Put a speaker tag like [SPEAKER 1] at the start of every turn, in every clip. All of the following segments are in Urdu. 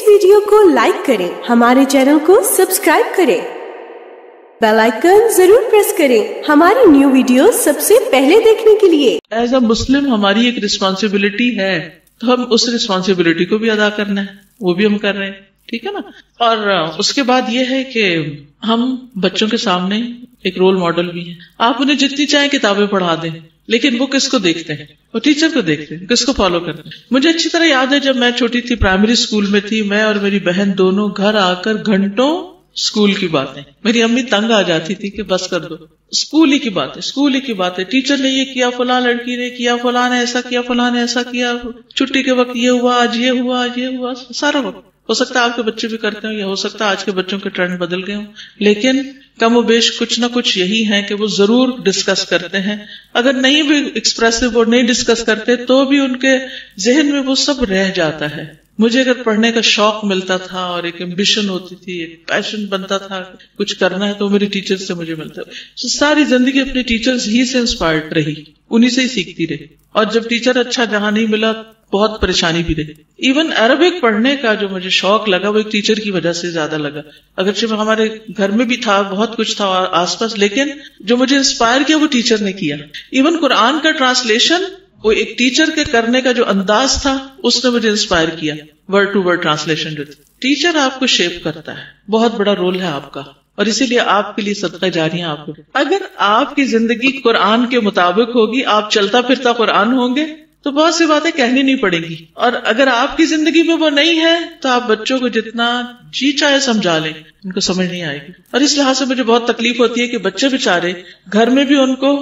[SPEAKER 1] ویڈیو کو لائک کریں، ہمارے چینل کو سبسکرائب کریں، بیل آئیکن ضرور پریس کریں ہماری نیو ویڈیو سب سے پہلے دیکھنے کے لیے۔
[SPEAKER 2] ایز اے مسلم ہماری ایک رسپانسبلٹی ہے، تو ہم اس رسپانسبلٹی کو بھی ادا کرنا ہے، وہ بھی ہم کر رہے ہیں، ٹھیک ہے نا۔ اور اس کے بعد یہ ہے کہ ہم بچوں کے سامنے ایک رول ماڈل بھی ہیں۔ آپ انہیں جتنی چاہیں کتابیں پڑھا دیں، لیکن وہ کس کو دیکھتے ہیں؟ وہ ٹیچر کو دیکھتے ہیں، کس کو فالو کرتے ہیں۔ مجھے اچھی طرح یاد ہے جب میں چھوٹی تھی، پرائمری اسکول میں تھی، میں اور میری بہن دونوں گھر آ کر گھنٹوں اسکول کی باتیں، میری امی تنگ آ جاتی تھی کہ بس کر دو، اسکول ہی کی باتیں، ٹیچر نے یہ کیا، فلاں لڑکی نے کیا، فلاں نے ایسا کیا، فلاں نے ایسا کیا، چھٹی کے وقت یہ ہوا، آج یہ ہوا، آج یہ ہوا، سارا وقت۔ ہو سکتا ہے آپ کے بچے بھی کرتے ہوں، یا ہو سکتا ہے آج کے بچوں کے ٹرینڈ بدل گئے ہوں، لیکن کم و بیش کچھ نہ کچھ یہی ہے کہ وہ ضرور ڈسکس کرتے ہیں۔ اگر نہیں بھی ایکسپریسو اور نہیں ڈسکس کرتے تو بھی ان کے ذہن میں وہ سب رہ جاتا ہے۔ مجھے اگر پڑھنے کا شوق ملتا تھا اور ایک ایمبیشن ہوتی تھی، ایک پیشن بنتا تھا کچھ کرنا ہے، تو میری ٹیچر سے مجھے ملتا ہے۔ ساری زندگی اپنے ٹیچرز ہی سے انسپائرڈ رہی، انہی سے ہی سیکھتی رہی، اور جب ٹیچر اچھا جہاں نہیں ملا بہت پریشانی بھی رہی۔ ایون عربک پڑھنے کا جو مجھے شوق لگا وہ ایک ٹیچر کی وجہ سے زیادہ لگا، اگرچہ ہمارے گھر میں بھی تھا، بہت کچھ تھا آس پاس، لیکن جو مجھے انسپائر کیا وہ ٹیچر نے کیا۔ ایون قرآن کا ٹرانسلیشن وہ ایک ٹیچر کے کرنے کا جو انداز تھا اس نے مجھے انسپائر کیا، ورڈ ٹو ورڈ ٹرانسلیشن جو تھی۔ ٹیچر آپ کو شیپ کرتا ہے، بہت بڑا رول ہے آپ کا، اور اسی لیے آپ کے لیے صدقہ جاریہ آپ کو۔ اگر آپ کی زندگی قرآن کے مطابق ہوگی، آپ چلتا پھرتا قرآن ہوں گے، تو بہت سی باتیں کہنی نہیں پڑیں گی۔ اور اگر آپ کی زندگی میں وہ نہیں ہے تو آپ بچوں کو جتنا جی چاہے سمجھا لیں، ان کو سمجھ نہیں آئے گی۔ اور اس لحاظ سے مجھے بہت تکلیف ہوتی ہے کہ بچے بےچارے گھر میں بھی ان کو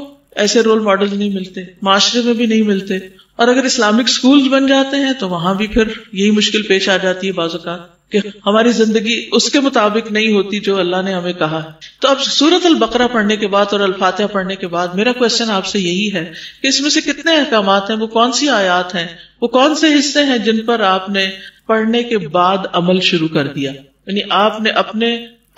[SPEAKER 2] ایسے رول ماڈل نہیں ملتے، معاشرے میں بھی نہیں ملتے، اور اگر اسلامک سکول بن جاتے ہیں تو وہاں بھی پھر یہی مشکل پیش آ جاتی ہے بعض اوقات کہ ہماری زندگی اس کے مطابق نہیں ہوتی جو اللہ نے ہمیں کہا ہے۔ تو اب سورۃ البقرہ پڑھنے کے بعد اور الفاتحہ پڑھنے کے بعد میرا کوشچن آپ سے یہی ہے کہ اس میں سے کتنے احکامات ہیں، وہ کون سی آیات ہیں، وہ کون سے حصے ہیں جن پر آپ نے پڑھنے کے بعد عمل شروع کر دیا؟ یعنی آپ نے اپنے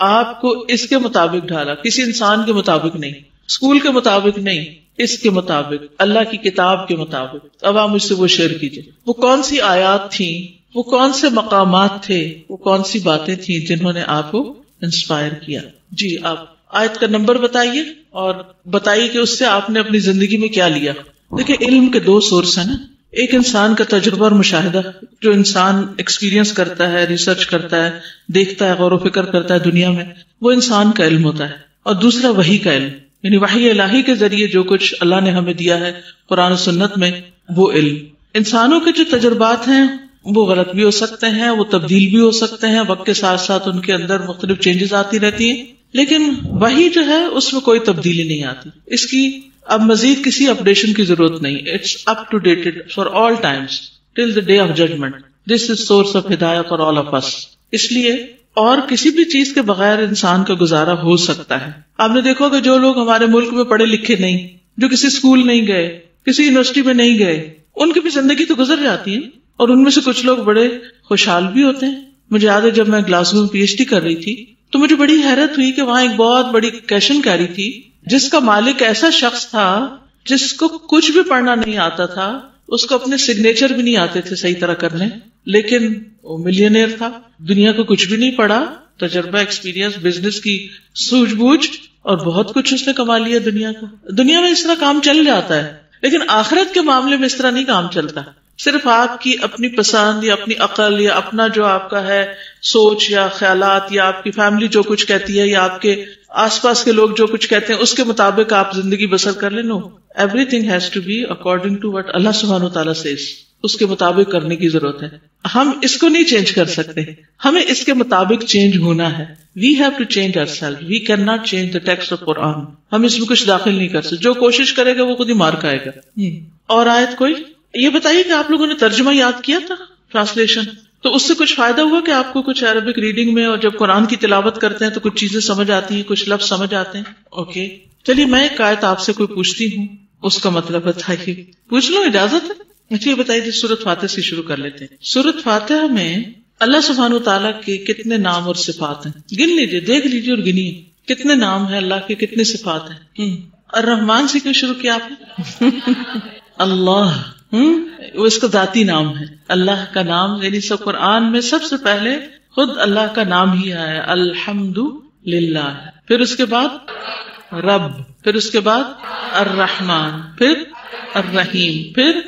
[SPEAKER 2] آپ کو اس کے مطابق ڈھالا، کسی انسان کے مطابق نہیں، اسکول کے مطابق نہیں، اس کے مطابق، اللہ کی کتاب کے مطابق۔ اب آپ مجھ سے وہ شیئر کیجئے، وہ کون سی آیات تھیں، وہ کون سے مقامات تھے، وہ کون سی باتیں تھیں جنہوں نے آپ کو انسپائر کیا؟ جی آپ آیت کا نمبر بتائیے اور بتائیے کہ اس سے آپ نے اپنی زندگی میں کیا لیا۔ دیکھیں علم کے دو سورس ہیں نا، ایک انسان کا تجربہ اور مشاہدہ، جو انسان ایکسپیرینس کرتا ہے، ریسرچ کرتا ہے، دیکھتا ہے، غور و فکر کرتا ہے دنیا میں، وہ انسان کا علم ہوتا ہے، اور دوسرا وحی کا علم، یعنی وحی الہی کے ذریعے جو کچھ اللہ نے ہمیں دیا ہے قرآن و سنت میں، وہ علم۔ انسانوں کے جو تجربات ہیں وہ غلط بھی ہو سکتے ہیں، وہ تبدیل بھی ہو سکتے ہیں، وقت کے ساتھ ساتھ ان کے اندر مختلف چینجز آتی رہتی ہیں، لیکن وحی جو ہے اس میں کوئی تبدیلی نہیں آتی، اس کی اب مزید کسی اپڈیشن کی ضرورت نہیں، it's up to dated for all times till the day of judgment, this is source of ہدایت فار آل آف اس۔ اس لیے اور کسی بھی چیز کے بغیر انسان کا گزارا ہو سکتا ہے۔ آپ نے دیکھو کہ جو لوگ ہمارے ملک میں پڑھے لکھے نہیں، جو کسی اسکول نہیں گئے، کسی یونیورسٹی میں نہیں گئے، ان کی بھی زندگی تو گزر جاتی ہے، اور ان میں سے کچھ لوگ بڑے خوشحال بھی ہوتے ہیں۔ مجھے یاد ہے جب میں گلاسگو میں پی ایچ ڈی کر رہی تھی تو مجھے بڑی حیرت ہوئی کہ وہاں ایک بہت بڑی کیشن کیری تھی جس کا مالک ایسا شخص تھا جس کو کچھ بھی پڑھنا نہیں آتا تھا، اس کو اپنے سگنیچر بھی نہیں آتے تھے صحیح طرح کرنے، لیکن وہ ملینئر تھا، دنیا کو کچھ بھی نہیں پڑھا، تجربہ، ایکسپیرینس، بزنس کی سوجھ بوجھ، اور بہت کچھ اس نے کما لیا دنیا کا۔ دنیا میں اس طرح کام چل جاتا ہے، لیکن آخرت کے معاملے میں اس طرح نہیں کام چلتا۔ صرف آپ کی اپنی پسند یا اپنی عقل یا اپنا جو آپ کا ہے سوچ یا خیالات، یا آپ کی فیملی جو کچھ کہتی ہے، یا آپ کے آس پاس کے لوگ جو کچھ کہتے ہیں، اس کے مطابق آپ زندگی بسر کر لیں۔ No, everything has to be according to what Allah سبحانہ وتعالیٰ سیز، اس کے مطابق کرنے کی ضرورت ہے۔ ہم اس کو نہیں چینج کر سکتے، ہمیں اس کے مطابق چینج ہونا ہے۔ We have to change our self, we can not change the text of Quran. ہم اس میں کچھ داخل نہیں کر سکتے، جو کوشش کرے گا وہ خود ہی مار کھائے گا۔ اور آیت کوئی یہ بتائیے کہ آپ لوگوں نے ترجمہ یاد کیا تھا، ٹرانسلیشن؟ تو اس سے کچھ فائدہ ہوا کہ آپ کو کچھ عربک ریڈنگ میں، اور جب قرآن کی تلاوت کرتے ہیں تو کچھ چیزیں سمجھ آتی ہیں، کچھ لفظ سمجھ آتے ہیں؟ اوکے، چلیے میں ایک آیت آپ سے کوئی پوچھتی ہوں، اس کا مطلب بتائیے۔ پوچھ لو، اجازت ہے؟ اچھا یہ بتائیے، سورۃ فاتحہ سے شروع کر لیتے ہیں۔ سورۃ فاتحہ میں اللہ سبحانہ وتعالیٰ کے کتنے نام اور صفات ہیں؟ گن لیجیے، دیکھ لیجیے اور گنیے کتنے نام ہیں اللہ کے، کتنے صفات ہیں۔ الرحمن سے کیوں شروع کیا آپ نے؟ اللہ، وہ اس کا ذاتی نام ہے. اللہ کا نام یعنی سب قرآن میں سب سے پہلے خود اللہ کا نام ہی آیا الحمد للہ. پھر اس کے بعد رب، پھر اس کے بعد الرحمن، پھر الرحیم، پھر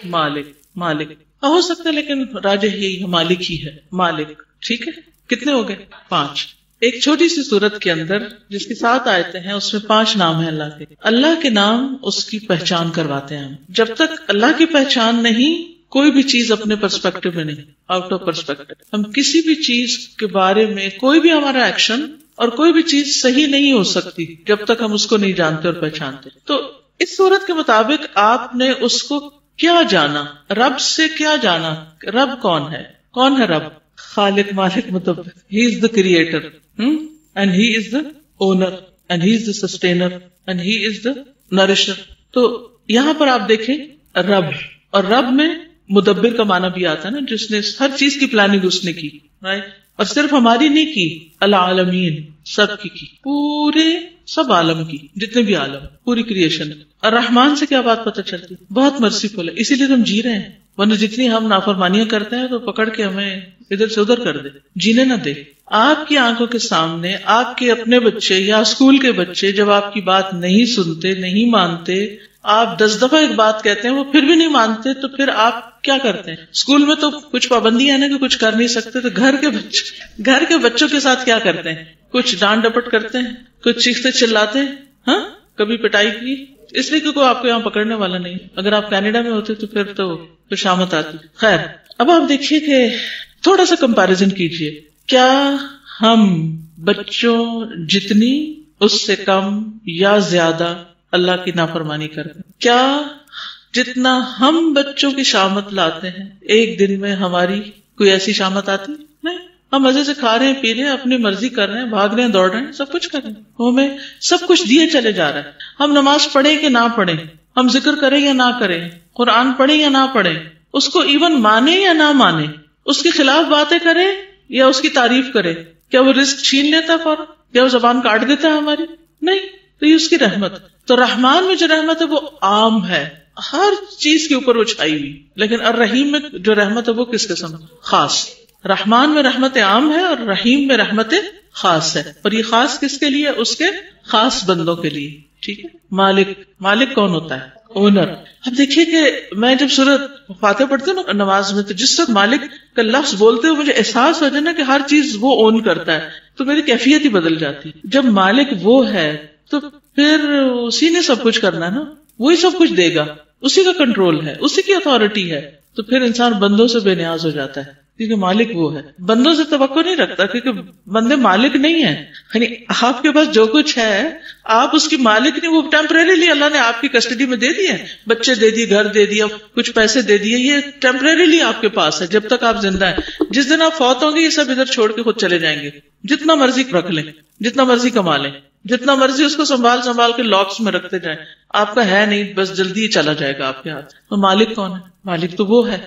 [SPEAKER 2] مالک. مالک ہو سکتا ہے لیکن راجح یہی مالک ہی ہے، مالک. ٹھیک ہے، کتنے ہو گئے؟ 5. ایک چھوٹی سی سورت کے اندر جس کی 7 آیتیں ہیں اس میں 5 نام ہیں اللہ کے. اللہ کے نام اس کی پہچان کرواتے ہیں. جب تک اللہ کی پہچان نہیں کوئی بھی چیز اپنے پرسپیکٹو میں نہیں، آؤٹ آف پرسپیکٹو. ہم کسی بھی چیز کے بارے میں کوئی بھی ہمارا ایکشن اور کوئی بھی چیز صحیح نہیں ہو سکتی جب تک ہم اس کو نہیں جانتے اور پہچانتے. تو اس صورت کے مطابق آپ نے اس کو کیا جانا؟ رب سے کیا جانا؟ رب کون ہے؟ کون ہے رب؟ خالق، مالک، مدبر. He is the creator and he is the owner and he is the sustainer and he is the nurturer. تو یہاں پر آپ دیکھیں رب، اور رب میں مدبر کا معنی بھی آتا ہے نا، جس نے ہر چیز کی پلاننگ اس نے کی، رائٹ. اور صرف ہماری نہیں کی، العالمین سب کی، پورے سب عالم کی، جتنے بھی عالم، پوری کریشن. الرحمن سے کیا بات پتہ چلتی؟ بہت مرسیفل ہے، اسی لیے تو ہم جی رہے ہیں. ورنہ جتنی ہم نافرمانیاں کرتے ہیں تو پکڑ کے ہمیں ادھر سے ادھر کر دے، جینے نہ دے. آپ کی آنکھوں کے سامنے آپ کے اپنے بچے یا اسکول کے بچے جب آپ کی بات نہیں سنتے، نہیں مانتے، آپ 10 دفعہ ایک بات کہتے ہیں وہ پھر بھی نہیں مانتے، تو پھر آپ کیا کرتے ہیں؟ اسکول میں تو کچھ پابندیاں ہیں کہ کچھ کر نہیں سکتے، تو گھر کے بچوں کے ساتھ کیا کرتے ہیں؟ کچھ ڈانٹ ڈپٹ کرتے ہیں، کچھ چیختے چلاتے ہیں، ہاں کبھی پٹائی کی، اس لیے کہ کوئی آپ کو یہاں پکڑنے والا نہیں. اگر آپ کینیڈا میں ہوتے تو پھر تو شامت آتی. خیر، اب آپ دیکھیے کہ تھوڑا سا کمپیرزن کیجئے. کیا ہم بچوں جتنی اس سے کم یا زیادہ اللہ کی نافرمانی کرتے ہیں؟ کیا جتنا ہم بچوں کی شامت لاتے ہیں ایک دن میں ہماری کوئی ایسی شامت آتی؟ نہیں. ہم مزے سے کھا رہے ہیں، پی رہے ہیں، اپنی مرضی کر رہے ہیں، بھاگ رہے ہیں، دوڑ رہے ہیں، سب کچھ کر رہے ہیں، ہمیں سب کچھ دیے چلے جا رہا ہے. ہم نماز پڑھیں کہ نہ پڑھیں، ہم ذکر کریں یا نہ کریں، قرآن پڑھیں یا نہ پڑھیں، اس کو ایون مانے یا نہ مانے، اس کے خلاف باتیں کریں یا اس کی تعریف کریں، کیا وہ رزق چھین لیتا ہے فوراً؟ کیا وہ زبان کاٹ دیتا ہے ہماری؟ نہیں. تو یہ اس کی رحمت. تو رحمان میں جو رحمت ہے وہ عام ہے، ہر چیز کے اوپر وہ چھائی ہوئی. لیکن الرحیم میں جو رحمت ہے وہ کس قسم؟ خاص. رحمان میں رحمت عام ہے اور رحیم میں رحمت خاص ہے. اور یہ خاص کس کے لیے؟ اس کے خاص بندوں کے لیے. ٹھیک ہے. مالک کون ہوتا ہے؟ اونر. اب دیکھیے کہ میں جب سورۃ فاتحہ پڑھتی ہوں نا نماز میں، تو جس وقت مالک کا لفظ بولتے ہوئے مجھے احساس ہو جائے نا کہ ہر چیز وہ اون کرتا ہے، تو میری کیفیت ہی بدل جاتی. جب مالک وہ ہے تو پھر اسی نے سب کچھ کرنا نا، وہی سب کچھ دے گا، اسی کا کنٹرول ہے، اسی کی اتھارٹی ہے. تو پھر انسان بندوں سے بے نیاز ہو جاتا ہے کیونکہ مالک وہ ہے. بندوں سے توقع نہیں رکھتا کیونکہ بندے مالک نہیں ہیں. یعنی آپ کے پاس جو کچھ ہے آپ اس کی مالک نہیں، وہ ٹیمپریریلی اللہ نے آپ کی کسٹڈی میں دے دیے، بچے دے دیے، گھر دے دیا، کچھ پیسے دے دیے، یہ ٹیمپریریلی آپ کے پاس ہے جب تک آپ زندہ ہیں. جس دن آپ فوت ہوں گے یہ سب ادھر چھوڑ کے خود چلے جائیں گے. جتنا مرضی رکھ لیں، جتنا مرضی کما لیں، جتنا مرضی اس کو سنبھال کے لاکس میں رکھتے جائیں، آپ کا ہے نہیں، بس جلدی ہی چلا جائے گا آپ کے ہاتھ. تو مالک کون ہے؟ مالک تو وہ ہے.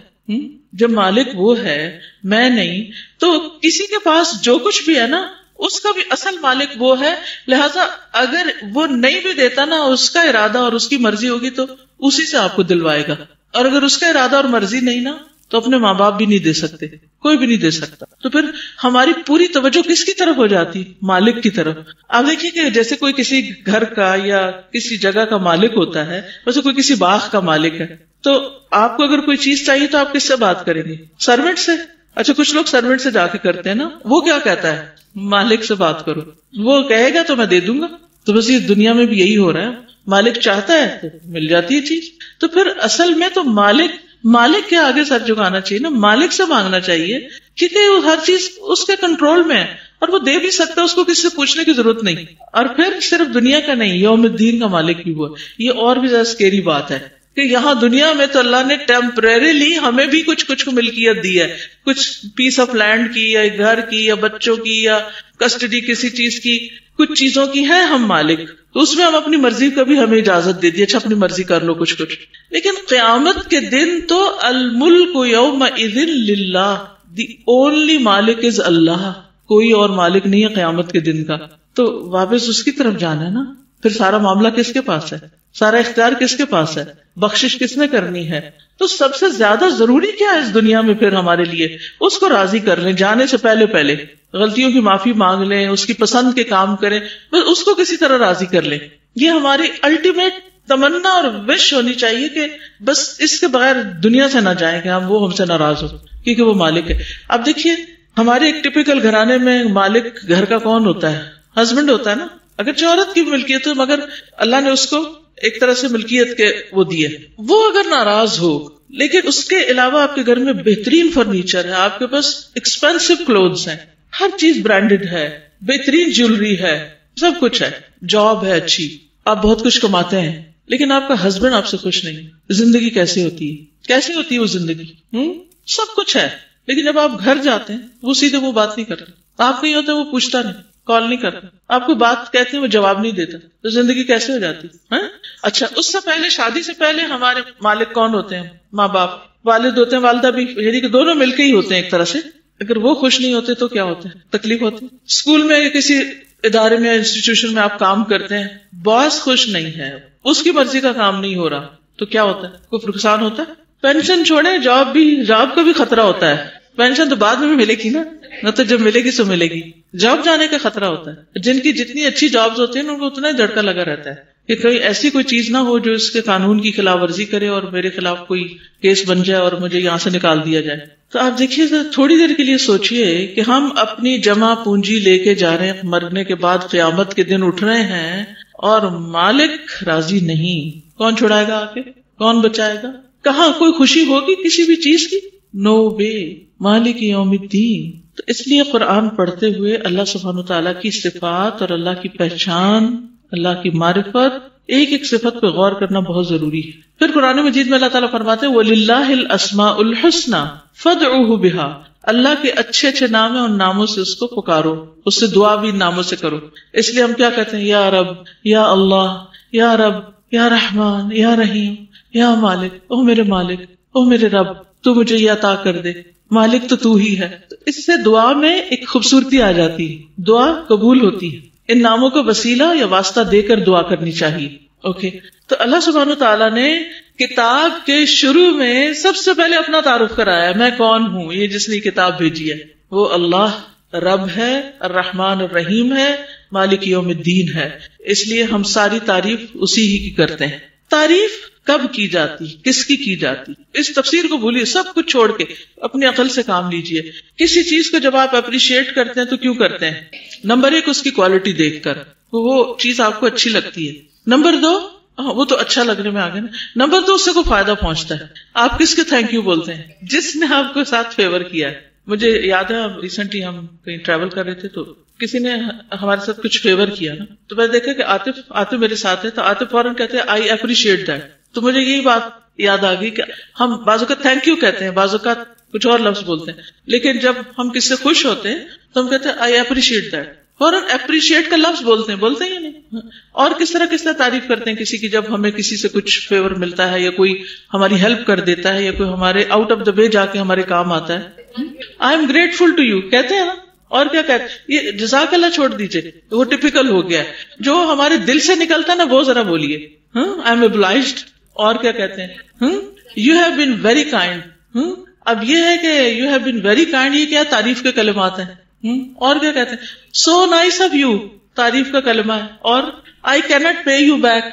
[SPEAKER 2] جب مالک وہ ہے، میں نہیں، تو کسی کے پاس جو کچھ بھی ہے نا اس کا بھی اصل مالک وہ ہے. لہذا اگر وہ نہیں بھی دیتا نا، اس کا ارادہ اور اس کی مرضی ہوگی تو اسی سے آپ کو دلوائے گا. اور اگر اس کا ارادہ اور مرضی نہیں نا تو اپنے ماں باپ بھی نہیں دے سکتے، کوئی بھی نہیں دے سکتا. تو پھر ہماری پوری توجہ کس کی طرف ہو جاتی؟ مالک کی طرف. آپ دیکھیے کہ جیسے کوئی کسی گھر کا یا کسی جگہ کا مالک ہوتا ہے، ویسے کوئی کسی باغ کا مالک ہے، تو آپ کو اگر کوئی چیز چاہیے تو آپ کس سے بات کریں گے؟ سروینٹ سے. اچھا کچھ لوگ سروینٹ سے جا کے کرتے ہیں نا، وہ کیا کہتا ہے؟ مالک سے بات کرو، وہ کہے گا تو میں دے دوں گا. تو بس یہ دنیا میں بھی یہی ہو رہا ہے، مالک چاہتا ہے تو مل جاتی ہے چیز. تو پھر اصل میں تو مالک کے آگے سر جھکانا چاہیے نا، مالک سے مانگنا چاہیے، کیونکہ وہ ہر چیز اس کے کنٹرول میں ہے اور وہ دے بھی سکتا ہے، اس کو کسی سے پوچھنے کی ضرورت نہیں. اور پھر صرف دنیا کا نہیں، یوم الدین کا مالک بھی ہوا. یہ اور بھی زیادہ اسکیری بات ہے کہ یہاں دنیا میں تو اللہ نے ٹیمپریریلی ہمیں بھی کچھ کو ملکیت دی ہے، کچھ پیس آف لینڈ کی یا گھر کی یا بچوں کی یا کسٹڈی کسی چیز کی، کچھ چیزوں کی ہے ہم مالک. تو اس میں ہم اپنی مرضی کا بھی ہمیں اجازت دے دی، اچھا اپنی مرضی کر لو کچھ. لیکن قیامت کے دن تو الملک یومئذ للہ، دی اونلی مالک از اللہ، کوئی اور مالک نہیں ہے قیامت کے دن کا. تو واپس اس کی طرف جانا ہے نا. پھر سارا معاملہ کس کے پاس ہے؟ سارا اختیار کس کے پاس ہے؟ بخشش کس نے کرنی ہے؟ تو سب سے زیادہ ضروری کیا ہے اس دنیا میں پھر ہمارے لیے؟ اس کو راضی کر لیں، جانے سے پہلے غلطیوں کی معافی مانگ لیں، اس کی پسند کے کام کریں، بس اس کو کسی طرح راضی کر لیں. یہ ہماری الٹیمیٹ تمنا اور وش ہونی چاہیے کہ بس اس کے بغیر دنیا سے نہ جائیں کہ وہ ہم سے ناراض ہو، کیونکہ وہ مالک ہے. اب دیکھیے ہمارے ایک ٹپیکل گھرانے میں مالک گھر کا کون ہوتا ہے؟ ہسبینڈ ہوتا ہے نا. اگر عورت کی ملکیت ہو، مگر اللہ نے اس کو ایک طرح سے ملکیت کے وہ دیے، وہ اگر ناراض ہو، لیکن اس کے علاوہ آپ کے گھر میں بہترین فرنیچر ہے، آپ کے پاس ایکسپینسو کلوتھس ہیں، ہر چیز برانڈیڈ ہے، بہترین جیولری ہے، سب کچھ ہے، جاب ہے اچھی، آپ بہت کچھ کماتے ہیں، لیکن آپ کا ہسبینڈ آپ سے خوش نہیں، زندگی کیسی ہوتی ہے؟ کیسی ہوتی ہے وہ زندگی؟ سب کچھ ہے، لیکن جب آپ گھر جاتے ہیں وہ سیدھے وہ بات نہیں کرتے، آپ کہیں ہوتے وہ پوچھتا نہیں، کال نہیں کرتا، آپ کو بات کہتے ہیں وہ جواب نہیں دیتا، تو زندگی کیسے ہو جاتی ہے؟ اچھا، اس سے پہلے، شادی سے پہلے ہمارے مالک کون ہوتے ہیں؟ ماں باپ، والد ہوتے ہیں، والدہ بھی، یعنی کہ دونوں مل کے ہی ہوتے ہیں ایک طرح سے. اگر وہ خوش نہیں ہوتے تو کیا ہوتا ہے؟ تکلیف ہوتی ہے. اسکول میں یا کسی ادارے میں، انسٹیٹیوشن میں آپ کام کرتے ہیں، باس خوش نہیں ہے، اس کی مرضی کا کام نہیں ہو رہا، تو کیا ہوتا ہے؟ کوئی نقصان ہوتا ہے. پینشن چھوڑیں، جاب کا بھی خطرہ ہوتا ہے. پینشن تو بعد میں بھی ملے گی نا، نہ تو جب ملے گی سو ملے گی. جاب جانے کا خطرہ ہوتا ہے. جن کی جتنی اچھی جابز ہوتی ہیں ان کو اتنا ہی دھڑکا لگا رہتا ہے کہ کہیں ایسی کوئی چیز نہ ہو جو اس کے قانون کی خلاف ورزی کرے اور میرے خلاف کوئی کیس بن جائے اور مجھے یہاں سے نکال دیا جائے. تو آپ دیکھیے تھوڑی دیر کے لیے سوچئے کہ ہم اپنی جمع پونجی لے کے جا رہے ہیں، مرنے کے بعد قیامت کے دن اٹھ رہے ہیں اور مالک راضی نہیں. کون چھڑائے گا آگے؟ کون بچائے گا؟ کہاں کوئی خوشی ہوگی کسی بھی چیز کی؟ نو وے. مالک یوم الدین. تو اس لیے قرآن پڑھتے ہوئے اللہ سبحانہ تعالیٰ کی صفات اور اللہ کی پہچان، اللہ کی معرفت، ایک ایک صفت پہ غور کرنا بہت ضروری ہے. پھر قرآن مجید میں اللہ تعالیٰ فرماتے ہیں وَلِلَّهِ الْأَسْمَاءُ الْحُسْنَى فَادْعُوهُ بِهَا. اللہ کے اچھے اچھے نام ہیں، ان ناموں سے اس کو پکارو، اس سے دعا بھی ان ناموں سے کرو. اس لیے ہم کیا کہتے ہیں؟ یا رب، یا اللہ، یا رب، یا رحمان، یا رحیم، یا مالک، او میرے مالک، او میرے رب، تو مجھے یہ عطا کر دے، مالک تو ہی ہے. تو اس سے دعا میں ایک خوبصورتی آ جاتی ہے، دعا قبول ہوتی ہے. ان ناموں کو وسیلہ یا واسطہ دے کر دعا کرنی چاہیے. اوکے. تو اللہ سبحانہ تعالیٰ نے کتاب کے شروع میں سب سے پہلے اپنا تعارف کرایا، میں کون ہوں. یہ جس نے کتاب بھیجی ہے وہ اللہ رب ہے، الرحمن الرحیم ہے، مالک یوم الدین ہے. اس لیے ہم ساری تعریف اسی ہی کی کرتے ہیں. تعریف کب کی جاتی، کس کی جاتی، اس تفسیر کو بھولیے، سب کچھ چھوڑ کے اپنی عقل سے کام لیجئے. کسی چیز کو جب آپ اپریشیٹ کرتے ہیں تو کیوں کرتے ہیں؟ نمبر 1 اس کی کوالٹی دیکھ کر، وہ چیز آپ کو اچھی لگتی ہے. نمبر 2 وہ تو اچھا لگنے میں آگے نا. نمبر 2 اس سے کوئی فائدہ پہنچتا ہے. آپ کس کے تھینک یو بولتے ہیں؟ جس نے آپ کو ساتھ فیور کیا ہے. مجھے یاد ہے ریسنٹلی ہم کہیں ٹریول کر رہے تھے تو کسی نے ہمارے ساتھ کچھ فیور کیا نا، تو میں دیکھا کہ عاطف میرے ساتھ ہے، تو عاطف فوراً کہتے ہیں آئی اپریشیٹ دیٹ. تو مجھے یہی بات یاد آ گئی کہ ہم بعض اوقات تھینک یو کہتے ہیں، بعض اوقات کچھ اور لفظ بولتے ہیں، لیکن جب ہم کس سے خوش ہوتے ہیں تو ہم کہتے ہیں آئی اپریشیٹ دیٹ. فوراً اپریشیٹ کا لفظ بولتے ہیں یا نہیں؟ اور کس طرح تعریف کرتے ہیں کسی کی جب ہمیں کسی سے کچھ فیور ملتا ہے یا کوئی ہماری ہیلپ کر دیتا ہے یا کوئی ہمارے آؤٹ آف دا وے جا کے ہمارے کام آتا ہے. I am grateful to you کہتے ہیں نا. اور کیا کہتے ہیں؟ یہ جزاک اللہ چھوڑ دیجئے، وہ ٹپیکل ہو گیا ہے. جو ہمارے دل سے نکلتا ہے نا وہ ذرا بولیے. I am obliged. اور کیا کہتے ہیں؟ You have been very kind. اب یہ ہے کہ you have been very kind, یہ کیا تعریف کے کلمات ہیں. اور کیا کہتے ہیں؟ سو نائس آف یو، تعریف کا کلمہ ہے. اور آئی کی ناٹ پے یو بیک.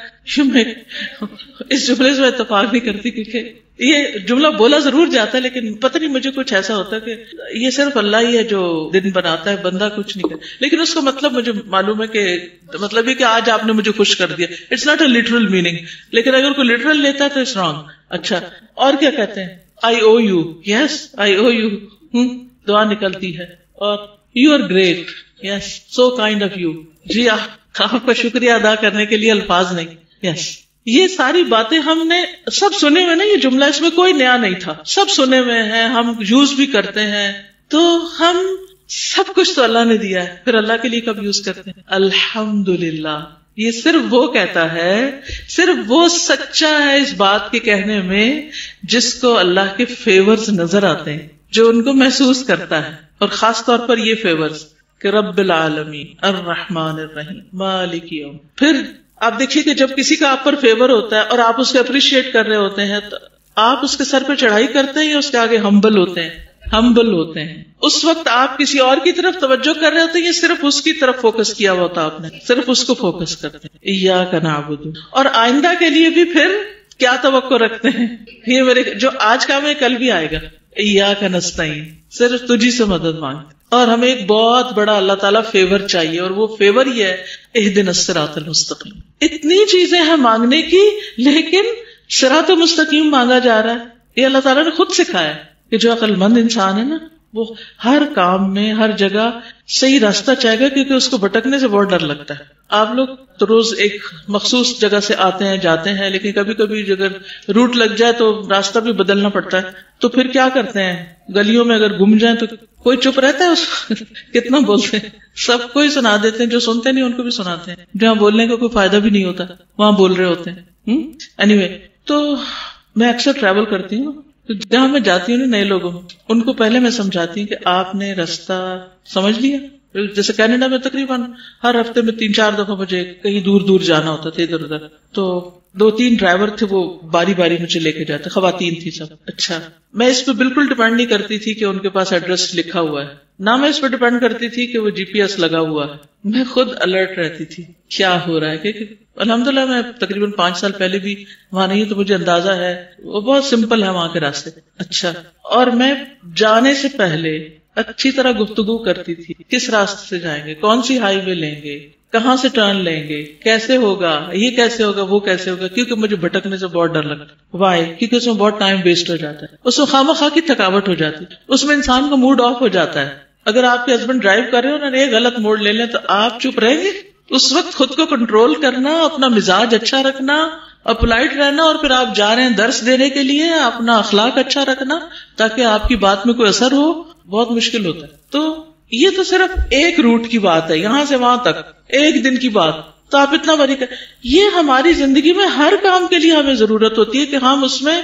[SPEAKER 2] اس جملے سے میں اتفاق نہیں کرتی کیونکہ یہ جملہ بولا ضرور جاتا ہے، لیکن پتہ نہیں مجھے کچھ ایسا ہوتا ہے کہ یہ صرف اللہ ہی ہے جو دن بناتا ہے، بندہ کچھ نہیں کرتا. لیکن اس کا مطلب مجھے معلوم ہے کہ مطلب یہ کہ آج آپ نے مجھے خوش کر دیا. It's not a literal meaning, لیکن اگر کوئی لٹرل لیتا ہے تو اٹس رانگ. اچھا، اور کیا کہتے ہیں؟ I owe you. Yes, I owe you. دعا نکلتی ہے. اور you are great. Yes, so kind of you. جی آپ کا شکریہ ادا کرنے کے لیے الفاظ نہیں. یس، یہ ساری باتیں ہم نے سب سنے ہوئے نا. یہ جملہ اس میں کوئی نیا نہیں تھا، سب سنے ہوئے ہیں، ہم یوز بھی کرتے ہیں. تو ہم سب کچھ تو اللہ نے دیا ہے، پھر اللہ کے لیے کب یوز کرتے ہیں؟ الحمدللہ. یہ صرف وہ کہتا ہے، صرف وہ سچا ہے اس بات کے کہنے میں جس کو اللہ کے فیورز نظر آتے ہیں، جو ان کو محسوس کرتا ہے. اور خاص طور پر یہ فیورز کہ رب العالمین، الرحمن الرحیم، مالک یوم. پھر آپ دیکھیے کہ جب کسی کا آپ پر فیور ہوتا ہے اور آپ اس کو اپریشیٹ کر رہے ہوتے ہیں تو آپ اس کے سر پہ چڑھائی کرتے ہیں یا اس کے آگے ہمبل ہوتے ہیں. اس وقت آپ کسی اور کی طرف توجہ کر رہے ہوتے ہیں یا صرف اس کی طرف فوکس کیا ہوا ہوتا آپ نے؟ صرف اس کو فوکس کرتے ہیں. ایاک نعبد. اور آئندہ کے لیے بھی پھر کیا توقع رکھتے ہیں؟ یہ میرے جو آج کام ہے کل بھی آئے گا. ایاک نستعین. صرف تجھی سے مدد مانگتے. اور ہمیں ایک بہت بڑا اللہ تعالیٰ فیور چاہیے اور وہ فیور یہ ہے اہدنا الصراط المستقیم. اتنی چیزیں ہیں مانگنے کی لیکن صراط مستقیم مانگا جا رہا ہے. یہ اللہ تعالیٰ نے خود سکھایا کہ جو عقل مند انسان ہے نا وہ ہر کام میں ہر جگہ صحیح راستہ چاہے گا کیونکہ اس کو بھٹکنے سے بہت ڈر لگتا ہے. آپ لوگ تو روز ایک مخصوص جگہ سے آتے ہیں جاتے ہیں لیکن کبھی کبھی اگر روٹ لگ جائے تو راستہ بھی بدلنا پڑتا ہے. تو پھر کیا کرتے ہیں؟ گلیوں میں اگر گم جائیں تو کوئی چپ رہتا ہے اس کتنا بولتے ہیں, سب کو ہی سنا دیتے ہیں, جو سنتے نہیں ان کو بھی سناتے ہیں, جہاں بولنے کا کوئی فائدہ بھی نہیں ہوتا وہاں بول رہے ہوتے ہیں. اینیوے تو میں اکثر ٹریول کرتی ہوں تو جہاں میں جاتی ہوں نئے لوگوں ان کو پہلے میں سمجھاتی ہوں کہ آپ نے راستہ سمجھ لیا. جیسے کینیڈا میں تقریباً ہر ہفتے میں 3-4 دفعہ مجھے کہیں دور دور جانا ہوتا تھا ادھر ادھر, تو 2-3 ڈرائیور تھے وہ باری باری مجھے لے کے جاتے, خواتین تھی سب. اچھا میں اس پہ بالکل ڈپینڈ نہیں کرتی تھی کہ ان کے پاس ایڈریس لکھا ہوا ہے, نہ میں اس پہ ڈپینڈ کرتی تھی کہ وہ GPS لگا ہوا ہے. میں خود الرٹ رہتی تھی کیا ہو رہا ہے, کیونکہ الحمدللہ میں تقریباً 5 سال پہلے بھی وہاں نہیں تو مجھے اندازہ ہے وہ بہت سمپل ہے وہاں کے راستے. اچھا اور میں جانے سے پہلے اچھی طرح گفتگو کرتی تھی کس راستے سے جائیں گے, کون سی ہائی وے لیں گے, کہاں سے ٹرن لیں گے, کیسے ہوگا, یہ کیسے ہوگا, وہ کیسے ہوگا, کیونکہ مجھے بھٹکنے سے بہت ڈر لگتا ہے. وائی؟ کیونکہ اس میں بہت ٹائم ویسٹ ہو جاتا ہے, اس میں خواہ کی تھکاوٹ ہو جاتی ہے, اس میں انسان کا موڈ آف ہو جاتا ہے. اگر آپ کے ہسبینڈ ڈرائیو کر رہے ہو اور ایک غلط موڑ لے لیں تو آپ چپ رہیں گے؟ اس وقت خود کو کنٹرول کرنا, اپنا مزاج اچھا رکھنا اور پولائٹ رہنا, اور پھر آپ جا رہے ہیں درس دینے کے لیے, اپنا اخلاق اچھا رکھنا تاکہ آپ کی بات میں کوئی اثر ہو, بہت مشکل ہوتا ہے. تو یہ تو صرف ایک روٹ کی بات ہے, یہاں سے وہاں تک ایک دن کی بات, تو آپ اتنا بڑی یہ ہماری زندگی میں ہر کام کے لیے ہمیں ضرورت ہوتی ہے کہ ہم اس میں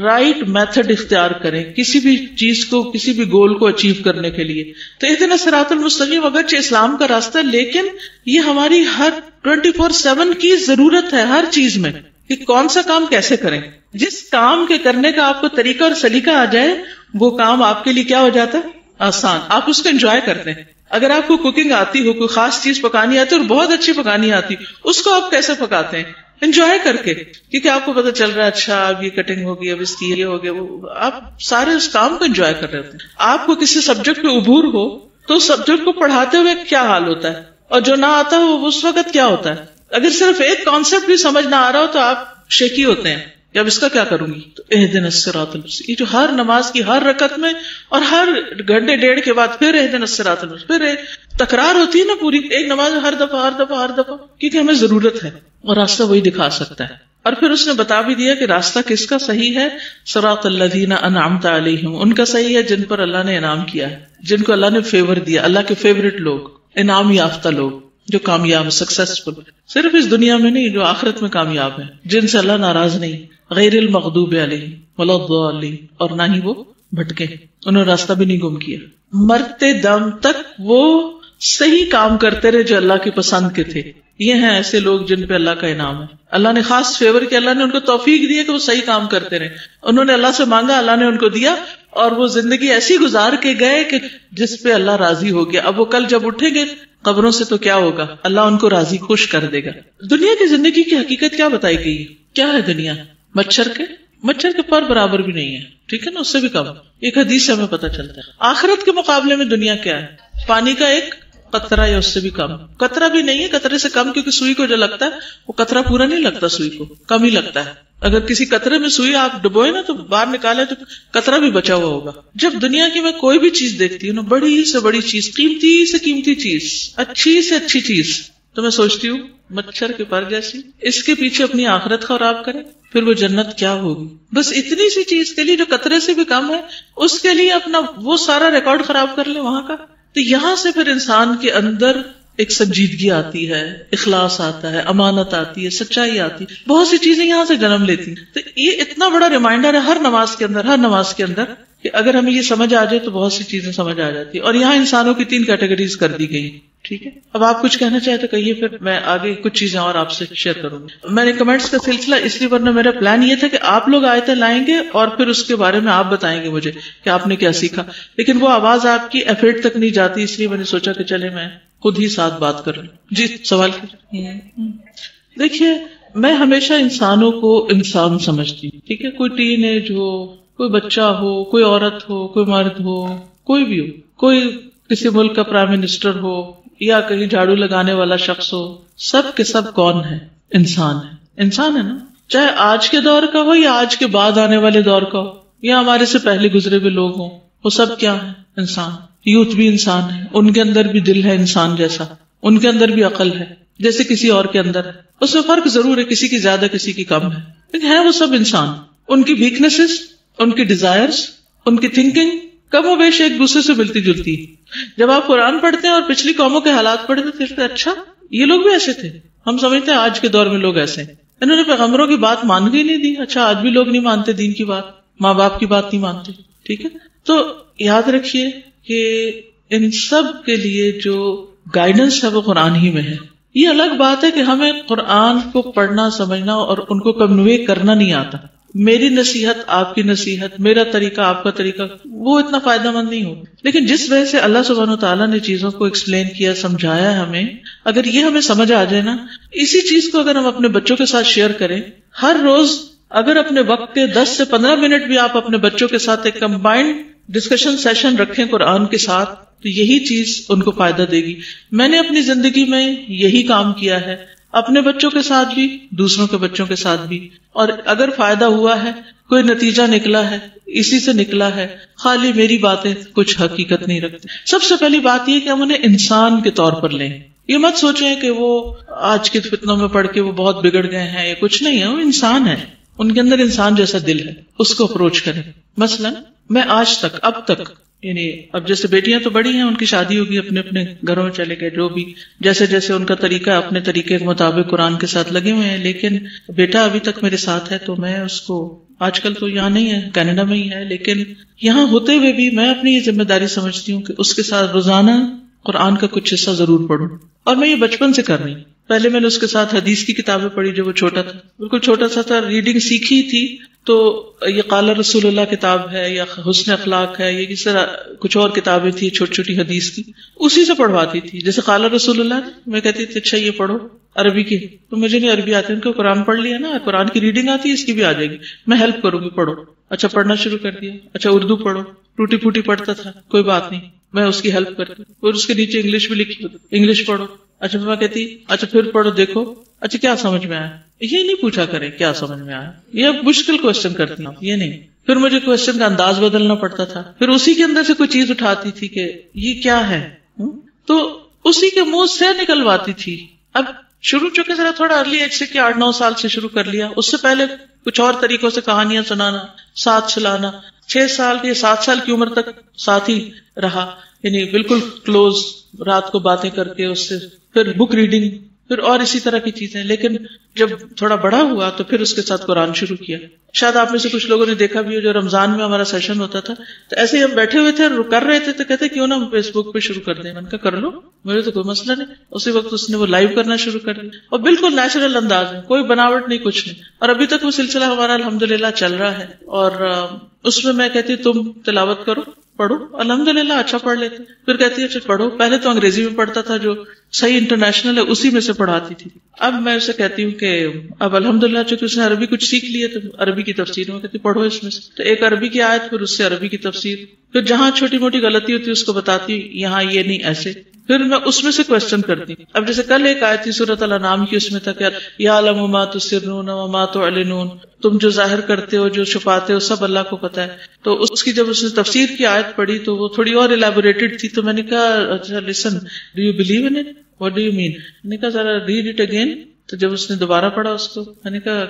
[SPEAKER 2] رائٹ میتھڈ اختیار کریں کسی بھی چیز کو, کسی بھی گول کو اچیو کرنے کے لیے. تو اہدنا الصراط المستقیم اگرچہ اسلام کا راستہ ہے لیکن یہ ہماری ہر 24/7 کی ضرورت ہے ہر چیز میں کہ کون سا کام کیسے کریں. جس کام کے کرنے کا آپ کو طریقہ اور سلیقہ آ جائے وہ کام آپ کے لیے کیا ہو جاتا ہے؟ آسان. آپ اس کو انجوائے کرتے ہیں. اگر آپ کو کوکنگ آتی ہو, کوئی خاص چیز پکانی آتی اور بہت اچھی پکانی آتی, اس کو آپ کیسے پکاتے ہیں؟ انجوائے کر کے, کیونکہ آپ کو پتا چل رہا ہے اچھا اب یہ کٹنگ ہوگی, اب اس کی یہ ہو گیا, وہ آپ سارے اس کام کو انجوائے کر رہے ہوتے ہیں. آپ کو کسی سبجیکٹ پہ عبور ہو تو اس سبجیکٹ کو پڑھاتے ہوئے کیا حال ہوتا ہے, اور جو نہ آتا ہو اس وقت کیا ہوتا ہے. اگر صرف ایک کانسیپٹ بھی سمجھ نہ آ رہا ہو تو آپ شیکی ہوتے ہیں کہ اب اس کا کیا کروں گی. تو اہدنا الصراط المستقیم, یہ جو ہر نماز کی ہر رکعت میں اور ہر گھنٹے ڈیڑھ کے بعد پھر اہدنا الصراط المستقیم, پھر تکرار ہوتی ہے نا پوری ایک نماز ہر دفعہ, کیونکہ ہمیں ضرورت ہے اور راستہ وہی دکھا سکتا ہے. اور پھر اس نے بتا بھی دیا کہ راستہ کس کا صحیح ہے, صراط الذین انعمت علیہم, ان کا صحیح ہے جن پر اللہ نے انعام کیا ہے, جن کو اللہ نے فیور دیا, اللہ کے فیوریٹ لوگ, انعام یافتہ لوگ جو کامیاب سکسیسفل, صرف اس دنیا میں نہیں جو آخرت میں کامیاب ہیں, جن سے اللہ ناراض نہیں, غیر المغضوب علیہم ولا الضالین, اور نہ ہی وہ بھٹکے, انہوں نے راستہ بھی نہیں گم کیا. مرتے دم تک وہ صحیح کام کرتے رہے جو اللہ کی پسند کے تھے. یہ ہیں ایسے لوگ جن پہ اللہ کا انعام ہے, اللہ نے خاص فیور کیا, اللہ نے ان کو توفیق دی کہ وہ صحیح کام کرتے رہے. انہوں نے اللہ سے مانگا, اللہ نے ان کو دیا, اور وہ زندگی ایسی گزار کے گئے کہ جس پہ اللہ راضی ہو گیا. اب وہ کل جب اٹھیں گے قبروں سے تو کیا ہوگا, اللہ ان کو راضی خوش کر دے گا. دنیا کی زندگی کی حقیقت کیا بتائی گئی ہے؟ کیا ہے دنیا؟ مچھر کے پر برابر بھی نہیں ہے, ٹھیک ہے نا, اس سے بھی کم. ایک حدیث سے ہمیں پتہ چلتا ہے. آخرت کے مقابلے میں دنیا کیا ہے؟ پانی کا ایک قطرہ یا اس سے بھی کم. قطرہ بھی نہیں ہے, قطرے سے کم, کیونکہ سوئی کو جو لگتا ہے وہ قطرہ پورا نہیں لگتا, سوئی کو کم ہی لگتا ہے. اگر کسی قطرے میں سوئی آپ ڈبوئے نا تو باہر نکالے تو قطرہ بھی بچا ہوا ہوگا. جب دنیا کی میں کوئی بھی چیز دیکھتی ہوں نا, بڑی سے بڑی چیز, قیمتی سے قیمتی چیز, اچھی سے اچھی چیز, تو میں سوچتی ہوں مچھر کے پر جیسی, اس کے پیچھے اپنی آخرت خراب کرے, پھر وہ جنت کیا ہوگی. بس اتنی سی چیز کے لیے جو قطرے سے بھی کم ہے, اس کے لیے اپنا وہ سارا ریکارڈ خراب کر لے وہاں کا. تو یہاں سے پھر انسان کے اندر ایک سنجیدگی آتی ہے, اخلاص آتا ہے, امانت آتی ہے, سچائی آتی ہے, بہت سی چیزیں یہاں سے جنم لیتی ہیں. تو یہ اتنا بڑا ریمائنڈر ہے ہر نماز کے اندر کہ اگر ہمیں یہ سمجھ آ جائے تو بہت سی چیزیں سمجھ آ جاتی ہیں. اور یہاں انسانوں کی 3 کیٹیگریز کر دی گئی. ٹھیک ہے. اب آپ کچھ کہنا چاہے تو کہیے, پھر میں آگے کچھ چیزیں اور آپ سے شیئر کروں گی. میں نے کمنٹس کا سلسلہ اس لیے, ورنہ میرا پلان یہ تھا کہ آپ لوگ آیتیں لائیں گے اور پھر اس کے بارے میں آپ بتائیں گے مجھے کہ آپ نے کیا سیکھا, لیکن وہ آواز آپ کی ایفیٹ تک نہیں جاتی, اس لیے میں نے سوچا کہ چلے میں خود ہی ساتھ بات کر لوں. جی سوال کیجیے. دیکھیے میں ہمیشہ انسانوں کو انسان سمجھتی ہوں, ٹھیک ہے, کوئی ٹین ایج ہو, کوئی بچہ ہو, کوئی عورت ہو, کوئی مرد ہو, کوئی بھی ہو, کوئی کسی ملک کا پرائم منسٹر ہو یا کہیں جھاڑو لگانے والا شخص ہو, سب کے سب کون ہے؟ انسان ہے. انسان ہے نا, چاہے آج کے دور کا ہو یا آج کے بعد آنے والے دور کا ہو یا ہمارے سے پہلے گزرے ہوئے لوگ ہوں, وہ سب کیا ہے؟ انسان. یوتھ بھی انسان ہے, ان کے اندر بھی دل ہے انسان جیسا, ان کے اندر بھی عقل ہے جیسے کسی اور کے اندر ہے. اس میں فرق ضرور ہے, کسی کی زیادہ کسی کی کم ہے, لیکن ہے وہ سب انسان. ان کی ویکنیسز, ان کی ڈیزائرز, ان کی تھنکنگ کم و بیش ایک دوسرے سے ملتی جلتی ہے. جب آپ قرآن پڑھتے ہیں اور پچھلی قوموں کے حالات پڑھتے ہیں, اچھا یہ لوگ بھی ایسے تھے. ہم سمجھتے ہیں آج کے دور میں لوگ ایسے ہیں, انہوں نے پیغمبروں کی بات مان ہی نہیں دی. اچھا آج بھی لوگ نہیں مانتے دین کی بات, ماں باپ کی بات نہیں مانتے. ٹھیک ہے, تو یاد رکھیے کہ ان سب کے لیے جو گائیڈنس ہے وہ قرآن ہی میں ہے. یہ الگ بات ہے کہ ہمیں قرآن کو پڑھنا, سمجھنا اور ان کو کنوے کرنا نہیں آتا. میری نصیحت آپ کی نصیحت, میرا طریقہ آپ کا طریقہ, وہ اتنا فائدہ مند نہیں ہو. لیکن جس وجہ سے اللہ سبحانہ و تعالیٰ نے چیزوں کو ایکسپلین کیا, سمجھایا ہمیں, اگر یہ ہمیں سمجھ آ جائے نا, اسی چیز کو اگر ہم اپنے بچوں کے ساتھ شیئر کریں ہر روز, اگر اپنے وقت کے 10 سے 15 منٹ بھی آپ اپنے بچوں کے ساتھ ایک کمبائنڈ ڈسکشن سیشن رکھیں قرآن کے ساتھ, تو یہی چیز ان کو فائدہ دے گی. میں نے اپنی زندگی میں یہی کام کیا ہے, اپنے بچوں کے ساتھ بھی, دوسروں کے بچوں کے ساتھ بھی, اور اگر فائدہ ہوا ہے, کوئی نتیجہ نکلا ہے, اسی سے نکلا ہے. خالی میری باتیں کچھ حقیقت نہیں رکھتی. سب سے پہلی بات یہ کہ ہم انہیں انسان کے طور پر لیں. یہ مت سوچیں کہ وہ آج کے فتنوں میں پڑھ کے وہ بہت بگڑ گئے ہیں, یا کچھ نہیں ہے, وہ انسان ہے, ان کے اندر انسان جیسا دل ہے, اس کو اپروچ کریں. مثلا میں آج تک, اب تک, یعنی اب جیسے بیٹیاں تو بڑی ہیں, ان کی شادی ہوگی, اپنے اپنے گھروں میں چلے گئے, جو بھی جیسے جیسے ان کا طریقہ اپنے طریقے کے مطابق قرآن کے ساتھ لگے ہوئے ہیں. لیکن بیٹا ابھی تک میرے ساتھ ہے, تو میں اس کو, آج کل تو یہاں نہیں ہے, کینیڈا میں ہی ہے, لیکن یہاں ہوتے ہوئے بھی میں اپنی یہ ذمہ داری سمجھتی ہوں کہ اس کے ساتھ روزانہ قرآن کا کچھ حصہ ضرور پڑھوں. اور میں یہ بچپن سے کر رہی ہوں. پہلے میں نے اس کے ساتھ حدیث کی کتابیں پڑھی جب وہ چھوٹا تھا, بالکل چھوٹا سا تھا, ریڈنگ سیکھی تھی. تو یہ قال رسول اللہ کتاب ہے, یا حسن اخلاق ہے, یہ کس طرح کچھ اور کتابیں تھی چھوٹی چھوٹی حدیث کی, اسی سے پڑھواتی تھی. جیسے قال رسول اللہ, میں کہتی تھی اچھا یہ پڑھو عربی کی, تو مجھے نہیں عربی آتی, ان کو قرآن پڑھ لیا نا, قرآن کی ریڈنگ آتی ہے, اس کی بھی آ جائے گی, میں ہیلپ کروں گی, پڑھو. اچھا پڑھنا شروع کر دیا, اچھا اردو پڑھو, ٹوٹی پھوٹی پڑھتا تھا, کوئی بات نہیں, میں اس کی ہیلپ کرتی, اور اس کے نیچے انگلش بھی لکھی, انگلش پڑھو. اچھا میں کہتی اچھا پھر پڑھو, دیکھو اچھا کیا سمجھ میں آیا. یہ نہیں پوچھا کریں کیا سمجھ میں آیا, یہ مشکل کوشچن کرتی ہوں, یہ نہیں. پھر مجھے کوشچن کا انداز بدلنا پڑتا تھا, پھر اسی کے اندر سے کوئی چیز اٹھاتی تھی کہ یہ کیا ہے, تو اسی کے منہ سے نکلواتی تھی. اب شروع چکے ذرا تھوڑا ارلی ایج سے, کہ 8-9 سال سے شروع کر لیا. اس سے پہلے کچھ اور طریقوں سے کہانیاں سنانا, ساتھ چلانا, 6 سال کی 7 سال کی عمر تک ساتھ ہی رہا, یعنی بالکل کلوز, رات کو باتیں کر کے اس سے, پھر بک ریڈنگ, پھر اور اسی طرح کی چیزیں. لیکن جب تھوڑا بڑا ہوا تو پھر اس کے ساتھ قرآن شروع کیا. شاید آپ میں سے کچھ لوگوں نے دیکھا بھی ہو, جو رمضان میں ہمارا سیشن ہوتا تھا, تو ایسے ہی ہم بیٹھے ہوئے تھے, کر رہے تھے, تو کہتے کیوں نہ ہم فیس بک پہ شروع کر دیں. میں نے کہا کر لو, میرے تو کوئی مسئلہ نہیں. اسی وقت اس نے وہ لائیو کرنا شروع کر دیا, اور بالکل نیچرل انداز میں, کوئی بناوٹ نہیں, کچھ نہیں. اور ابھی تک وہ سلسلہ ہمارا الحمدللہ چل رہا ہے. اور اس میں میں کہتی تم تلاوت کرو, پڑھو, الحمدللہ اچھا پڑھ لیتے. پھر کہتی ہے اچھا پڑھو. پہلے تو انگریزی میں پڑھتا تھا, جو صحیح انٹرنیشنل ہے اسی میں سے پڑھاتی تھی. اب میں اسے کہتی ہوں کہ اب الحمدللہ چونکہ اس نے عربی کچھ سیکھ لی ہے, تو عربی کی تفسیر میں کہتی پڑھو اس میں سے. تو ایک عربی کی آیت, پھر اس سے عربی کی تفسیر, پھر جہاں چھوٹی موٹی غلطی ہوتی ہے اس کو بتاتی, یہاں یہ نہیں ایسے. پھر میں اس میں سے کوشچن کرتی. اب جیسے کل ایک آیت تھی سورۃ الانعام کی, اس میں تھا کہ یعلم ما تسرون وما تعلنون, تم جو ظاہر کرتے ہو, جو چھپاتے ہو, سب اللہ کو پتا ہے. تو اس کی جب اس نے تفسیر کی آیت پڑھی تو وہ تھوڑی اور الیبوریٹڈ تھی. تو میں نے کہا اچھا listen, do you believe in it, what do you mean. میں نے کہا ذرا ریڈ اٹ اگین. تو جب اس نے دوبارہ پڑھا اس کو, میں نے کہا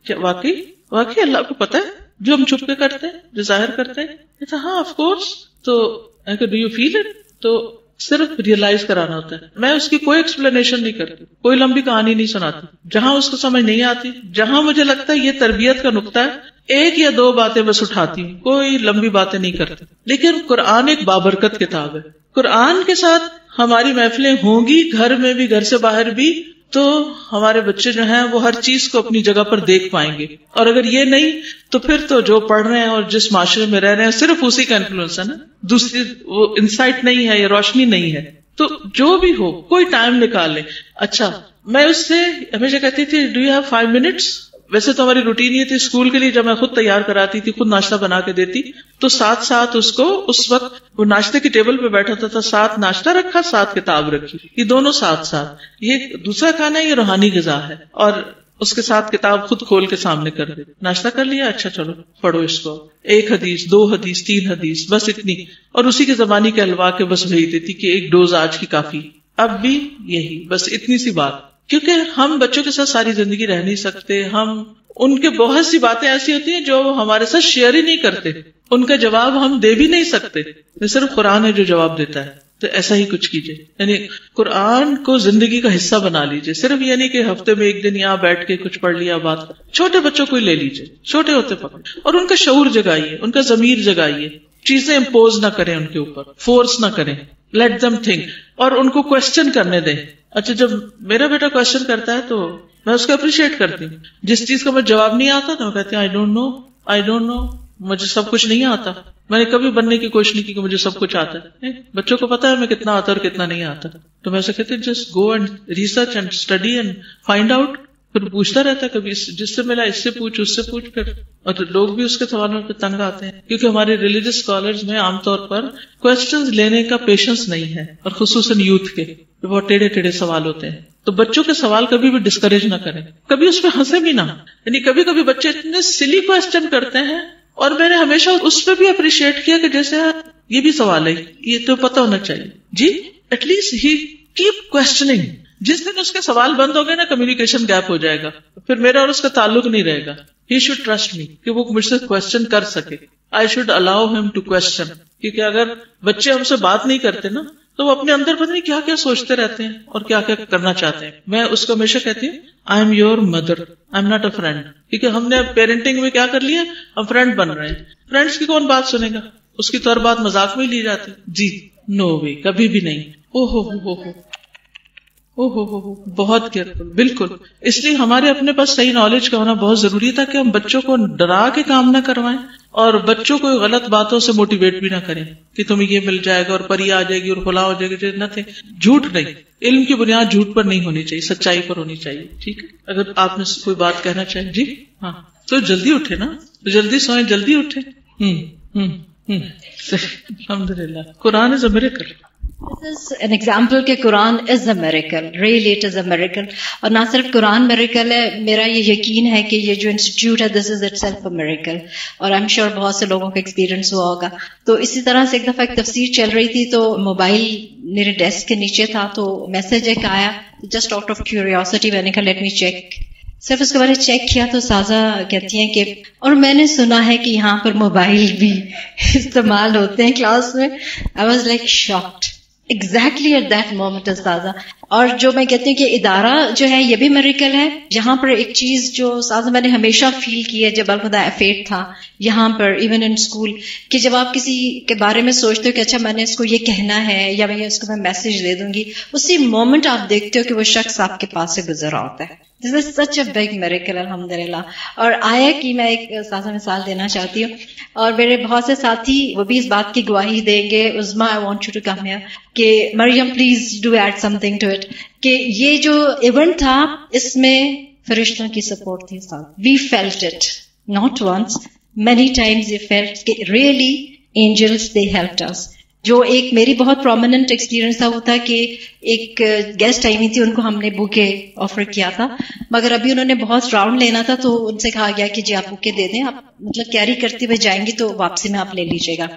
[SPEAKER 2] کیا واقعی اللہ کو پتا ہے جو ہم چھپ کے کرتے ہیں, جو ظاہر کرتے ہیں. کہتا ہاں آف کورس. تو ڈو یو فیل اٹ. تو صرف ریئلائز کرانا ہوتا ہے. میں اس کی کوئی ایکسپلینیشن نہیں کرتی, کوئی لمبی کہانی نہیں سناتی. جہاں اس کو سمجھ نہیں آتی, جہاں مجھے لگتا ہے یہ تربیت کا نقطہ ہے, 1 یا 2 باتیں بس اٹھاتی ہوں, کوئی لمبی باتیں نہیں کرتی. لیکن قرآن ایک بابرکت کتاب ہے. قرآن کے ساتھ ہماری محفلیں ہوں گی گھر میں بھی گھر سے باہر بھی, تو ہمارے بچے جو ہیں وہ ہر چیز کو اپنی جگہ پر دیکھ پائیں گے. اور اگر یہ نہیں تو پھر تو جو پڑھ رہے ہیں اور جس معاشرے میں رہ رہے ہیں صرف اسی کا انفلوئنس ہے نا, دوسری وہ انسائٹ نہیں ہے یا روشنی نہیں ہے. تو جو بھی ہو کوئی ٹائم نکال لے. اچھا میں اس سے ہمیشہ کہتی تھی ڈو یو ہیو 5 minutes. ویسے تو ہماری روٹین یہ تھی اسکول کے لیے, جب میں خود تیار کراتی تھی, خود ناشتہ بنا کے دیتی, تو ساتھ ساتھ اس کو اس وقت وہ ناشتے کی ٹیبل پہ بیٹھا ہوتا تھا, ساتھ ناشتہ رکھا, ساتھ کتاب رکھی, یہ دونوں ساتھ ساتھ. یہ دوسرا کھانا ہے, یہ روحانی غذا ہے, اور اس کے ساتھ کتاب خود کھول کے سامنے کر دے. ناشتہ کر لیا, اچھا چلو پڑھو اس کو, 1 حدیث 2 حدیث 3 حدیث, بس اتنی, اور اسی کے زبانی کہلوا کے بس بھیج دیتی کہ 1 ڈوز آج کی کافی. اب بھی یہی بس اتنی سی بات, کیونکہ ہم بچوں کے ساتھ ساری زندگی رہ نہیں سکتے. ہم ان کے بہت سی باتیں ایسی ہوتی ہیں جو ہمارے ساتھ شیئر ہی نہیں کرتے, ان کا جواب ہم دے بھی نہیں سکتے, صرف قرآن ہے جو جواب دیتا ہے. تو ایسا ہی کچھ کیجئے, یعنی قرآن کو زندگی کا حصہ بنا لیجئے. صرف یہ نہیں کہ ہفتے میں 1 دن یہاں بیٹھ کے کچھ پڑھ لیا بات. چھوٹے بچوں کو ہی لے لیجئے, چھوٹے ہوتے پکڑ, اور ان کا شعور جگائیے, ان کا ضمیر جگائیے. چیزیں امپوز نہ کریں ان کے اوپر, فورس نہ کریں, لیٹ them think, اور ان کو کوشچن کرنے دیں. اچھا جب میرا بیٹا کوشچن کرتا ہے تو میں اس کو اپریشیٹ کرتی ہوں. جس چیز کا مجھے جواب نہیں آتا تو میں کہتی ہوں I don't know, مجھے سب کچھ نہیں آتا. میں نے کبھی بننے کی کوشش نہیں کی کہ مجھے سب کچھ آتا ہے. بچوں کو پتا ہے میں کتنا آتا اور کتنا نہیں آتا, تو میں اسے کہتی ہوں just go and research and study and find out. پھر پوچھتا رہتا ہے, کبھی جس سے ملا اس سے پوچھ, اس سے پوچھ. پھر اور لوگ بھی اس کے سوالوں پہ تنگ آتے ہیں, کیونکہ ہمارے ریلیجس اسکالرز میں عام طور پر کوشچنز لینے کا پیشنس نہیں ہے, اور خصوصاً یوتھ کے بہت ٹیڑھے ٹیڑھے سوال ہوتے ہیں. تو بچوں کے سوال کبھی بھی ڈسکریج نہ کریں, کبھی اس پہ ہنسے بھی نہ. یعنی کبھی کبھی بچے اتنے سلی کوشچن کرتے ہیں, اور میں نے ہمیشہ اس پہ بھی اپریشیٹ کیا کہ جیسے یہ بھی سوال ہے, یہ تو پتہ ہونا چاہیے جی, at least he keep questioning. جس دن اس کے سوال بند ہو گئے نا, کمیونیکیشن گیپ ہو جائے گا, پھر میرا اور اس کا تعلق نہیں رہے گا. ہی شوڈ ٹرسٹ می کہ وہ مجھ سے کوشچن کر سکے. آئی شوڈ الاؤ ہم ٹو کوشچن, کیونکہ اگر بچے ہم سے بات نہیں کرتے نا تو وہ اپنے اندر پتہ نہیں کیا کیا سوچتے رہتے ہیں اور کیا کیا کرنا چاہتے ہیں. میں اس کو ہمیشہ کہتی ہوں I am your mother, I am not a friend. کیونکہ ہم نے پیرنٹنگ میں کیا کر لیا, ہم فرینڈ بن رہے ہیں. فرینڈس کی کون بات سنے گا, اس کی تو ہر بات مذاق میں لی جاتی جی, نو وے, کبھی بھی نہیں. بہت کیئرفل, بالکل. اس لیے ہمارے اپنے پاس صحیح نالج کا ہونا بہت ضروری تھا کہ ہم بچوں کو ڈرا کے کام نہ کروائیں, اور بچوں کو غلط باتوں سے موٹیویٹ بھی نہ کریں کہ تمہیں یہ مل جائے گا اور پری آ جائے گی اور فلاں ہو جائے گی. نتھنگ, جھوٹ نہیں. علم کی بنیاد جھوٹ پر نہیں ہونی چاہیے, سچائی پر ہونی چاہیے. ٹھیک ہے, اگر آپ نے کوئی بات کہنا چاہیں جی. ہاں تو جلدی اٹھے نا, جلدی سوئیں, جلدی اٹھے. الحمدللہ, Quran is a miracle.
[SPEAKER 3] This is an example کہ قرآن is a miracle, really it is a miracle. اور نہ صرف قرآن miracle ہے, میرا یہ یقین ہے کہ یہ جو انسٹیٹیوٹ ہے this is itself a miracle. اور I'm sure بہت سے لوگوں کا ایکسپیرینس ہوا ہوگا. تو اسی طرح سے ایک دفعہ ایک تفسیر چل رہی تھی, تو موبائل میرے ڈیسک کے نیچے تھا, تو میسج ایک آیا, جسٹ آؤٹ آف کیوریوسٹی میں نے کہا لیٹ می چیک. صرف اس کے بارے چیک کیا تو سازا کہتی ہیں کہ اور میں نے سنا ہے کہ یہاں پر موبائل بھی استعمال ہوتے ہیں کلاس میں. I was like shocked. Exactly at that moment استاذہ. اور جو میں کہتی ہوں کہ ادارہ جو ہے یہ بھی میریکل ہے. یہاں پر ایک چیز جو استاذہ میں نے ہمیشہ فیل کی ہے جب الخدا ایفیٹ تھا یہاں پر, ایون ان اسکول, کہ جب آپ کسی کے بارے میں سوچتے ہو کہ اچھا میں نے اس کو یہ کہنا ہے یا میں اس کو میں میسج دے دوں گی, اسی مومنٹ آپ دیکھتے ہو کہ وہ شخص آپ کے پاس سے گزر رہا ہوتا ہے. This is such a big miracle الحمدللہ. اور آیا کہ میں ایک سازہ مثال دینا چاہتی ہوں, اور میرے بہت سے ساتھی وہ بھی اس بات کی گواہی دیں گے. عظما I want you to come here, کہ Maryam please do add something to it, کہ یہ جو ایونٹ تھا اس میں فرشتوں کی سپورٹ تھی. We felt it not once, many times we felt کہ really angels they helped us. جو ایک میری بہت پرومیننٹ ایکسپیرینس تھا وہ تھا کہ ایک گیسٹ آئی ہوئی تھی, ان کو ہم نے بوکے آفر کیا تھا, مگر ابھی انہوں نے بہت راؤنڈ لینا تھا, تو ان سے کہا گیا کہ جی آپ بوکے دے دیں, آپ مطلب کیری کرتے ہوئے جائیں گی تو واپسی میں آپ لے لیجیے گا.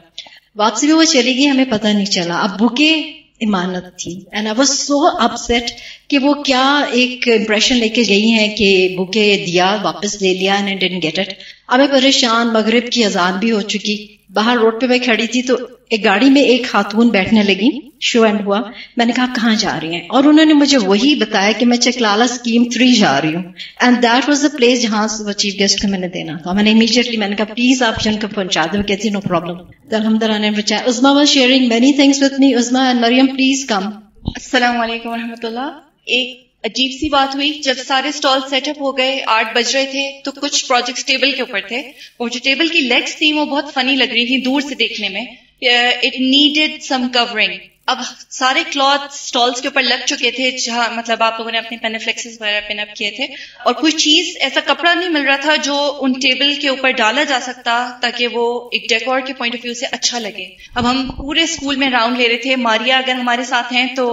[SPEAKER 3] واپسی میں وہ چلی گئی, ہمیں پتہ نہیں چلا. اب بوکے امانت تھی, and I was so upset کہ وہ کیا ایک امپریشن لے کے گئی ہیں کہ بوکے دیا واپس لے لیا اینڈ ڈیڈنٹ گیٹ اٹ. اب میں پریشان, مغرب کی اذان بھی ہو چکی, باہر روڈ پہ میں کھڑی تھی تو ایک گاڑی میں ایک خاتون بیٹھنے لگی, شو اینڈ ہوا. میں نے کہا کہاں جا رہی ہیں, اور انہوں نے مجھے وہی بتایا کہ میں چکلالا اسکیم 3 جا رہی ہوں, and that was the place جہاں وہ چیف گیسٹ کو میں نے دینا تھا. میں نے امیڈیٹلی میں نے کہا پلیز آپ جن کو پہنچا دو. کہتی نو پرابلم. تو الحمدللہ نے پہنچایا. عظما was sharing many things with me. Uzma and Maryam please come.
[SPEAKER 4] السلام علیکم ورحمۃ اللہ. ایک عجیب سی بات ہوئی جب سارے اسٹال سیٹ اپ ہو گئے, 8 بج رہے تھے, تو کچھ پروجیکٹس ٹیبل کے اوپر تھے, اور جو ٹیبل کی لیگس تھیں وہ بہت فنی لگ رہی تھیں دور سے دیکھنے میں. It needed some covering. اب سارے کلاتھ اسٹالس کے اوپر لگ چکے تھے, جہاں مطلب آپ لوگوں نے اپنے پینفلیکسز وغیرہ پن اپ کیے تھے, اور کوئی چیز ایسا کپڑا نہیں مل رہا تھا جو ان ٹیبل کے اوپر ڈالا جا سکتا تاکہ وہ ایک ڈیکور کے پوائنٹ آف ویو سے اچھا لگے. اب ہم پورے اسکول میں راؤنڈ لے رہے تھے, ماریا اگر ہمارے ساتھ ہیں تو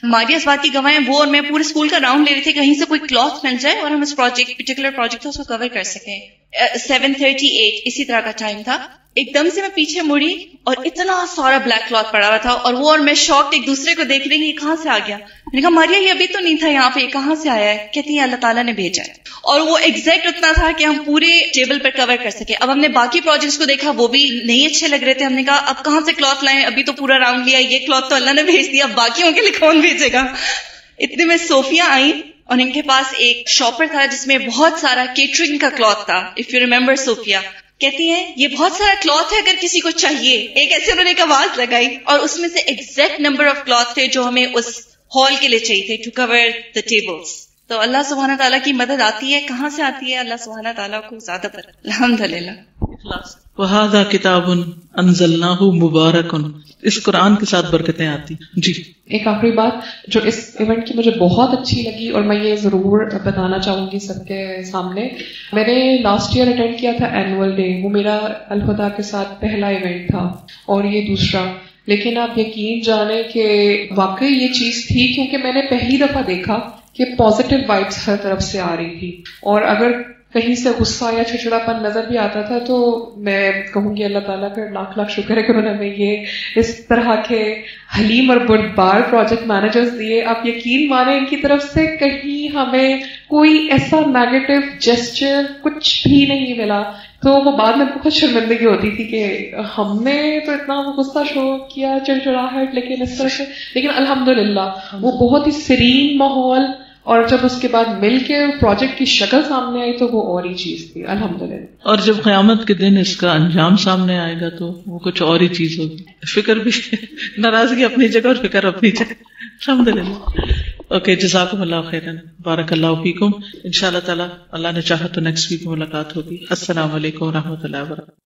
[SPEAKER 4] ماریا اس بات کی گواہ ہے, وہ اور میں پورے اسکول کا راؤنڈ لے رہے تھے کہیں سے کوئی کلاتھ مل جائے اور ہم اس پرٹیکولر پروجیکٹ کو اس کو کور کر سکیں. 7:38 اسی طرح کا ٹائم تھا. ایک دم سے میں پیچھے مڑی اور اتنا سارا بلیک کلاتھ پڑا ہوا تھا, اور وہ اور میں شاکڈ ایک دوسرے کو دیکھ رہے ہیں یہ کہاں سے آ گیا. میں نے کہا ماریا یہ ابھی تو نہیں تھا یہاں پہ, یہ کہاں سے آیا ہے؟ کہتی ہے اللہ تعالیٰ نے بھیجا ہے. اور وہ ایگزیکٹ اتنا تھا کہ ہم پورے ٹیبل پر کور کر سکے. اب ہم نے باقی پروجیکٹس کو دیکھا, وہ بھی نہیں اچھے لگ رہے تھے. ہم نے کہا اب کہاں سے کلاتھ لائیں, ابھی تو پورا راؤنڈ لیا, یہ کلاتھ تو اللہ نے بھیج دیا, اب باقیوں کے لیے کون بھیجے گا. اتنے میں صوفیہ آئیں اور ان کے پاس ایک شاپر تھا جس میں بہت سارا کیٹرنگ کا کلاتھ تھا. اف یو ریمبر صوفیہ, کہتی ہیں یہ بہت سارا کلاتھ ہے اگر کسی کو چاہیے. ایک ایسے انہوں نے ایک آواز لگائی, اور اس میں سے ایگزیکٹ نمبر آف کلاتھ تھے جو ہمیں اس ہال کے لیے چاہیے تھے ٹو کور دا ٹیبلز. تو اللہ سبحانہ تعالیٰ کی مدد آتی ہے, کہاں سے آتی ہے؟ اللہ سبحانہ تعالیٰ کو زیادہ پر الحمدللہ.
[SPEAKER 2] وَهَذَا كِتَابٌ أَنزَلْنَاهُ مُبَارَكٌ, اس قرآن کے ساتھ برکتیں آتی. جی
[SPEAKER 5] ایک آخری بات جو اس ایونٹ کی مجھے بہت اچھی لگی اور میں یہ ضرور بتانا چاہوں گی سب کے سامنے, میں نے لاسٹ ایئر اٹینڈ کیا تھا اینول ڈے, وہ میرا الہدا کے ساتھ پہلا ایونٹ تھا اور یہ دوسرا. لیکن آپ یقین جانیں کہ واقعی یہ چیز تھی, کیونکہ میں نے پہلی دفعہ دیکھا کہ پازیٹیو وائبس ہر طرف سے آ رہی تھی, اور اگر کہیں سے غصہ یا چھچڑا پن نظر بھی آتا تھا تو میں کہوں گی اللہ تعالیٰ کا لاکھ لاکھ شکر ہے کہ انہوں نے ہمیں یہ اس طرح کے حلیم اور بردبار پروجیکٹ مینیجرز دیے. آپ یقین مانیں ان کی طرف سے کہیں ہمیں کوئی ایسا نیگیٹو جیسچر کچھ بھی نہیں ملا. تو وہ بعد میں بہت شرمندگی ہوتی تھی کہ ہم نے تو اتنا غصہ شو کیا, چڑچڑاہٹ, لیکن اس طرح سے. لیکن الحمدللہ وہ بہت ہی سرین ماحول, اور جب اس کے بعد مل کے پروجیکٹ کی شکل سامنے آئی تو وہ اور ہی چیز تھی الحمدللہ. اور
[SPEAKER 2] جب قیامت کے دن اس کا انجام سامنے آئے گا تو وہ کچھ اور ہی چیز ہوگی. فکر بھی, ناراضگی اپنی جگہ اور فکر اپنی جگہ. الحمدللہ. اوکے, جزاکم اللہ خیرن, بارک اللہ فیکم. انشاءاللہ تعالی اللہ نے چاہا تو نیکسٹ ویک ملاقات ہوگی. السلام علیکم و رحمۃ اللہ وبرکاتہ.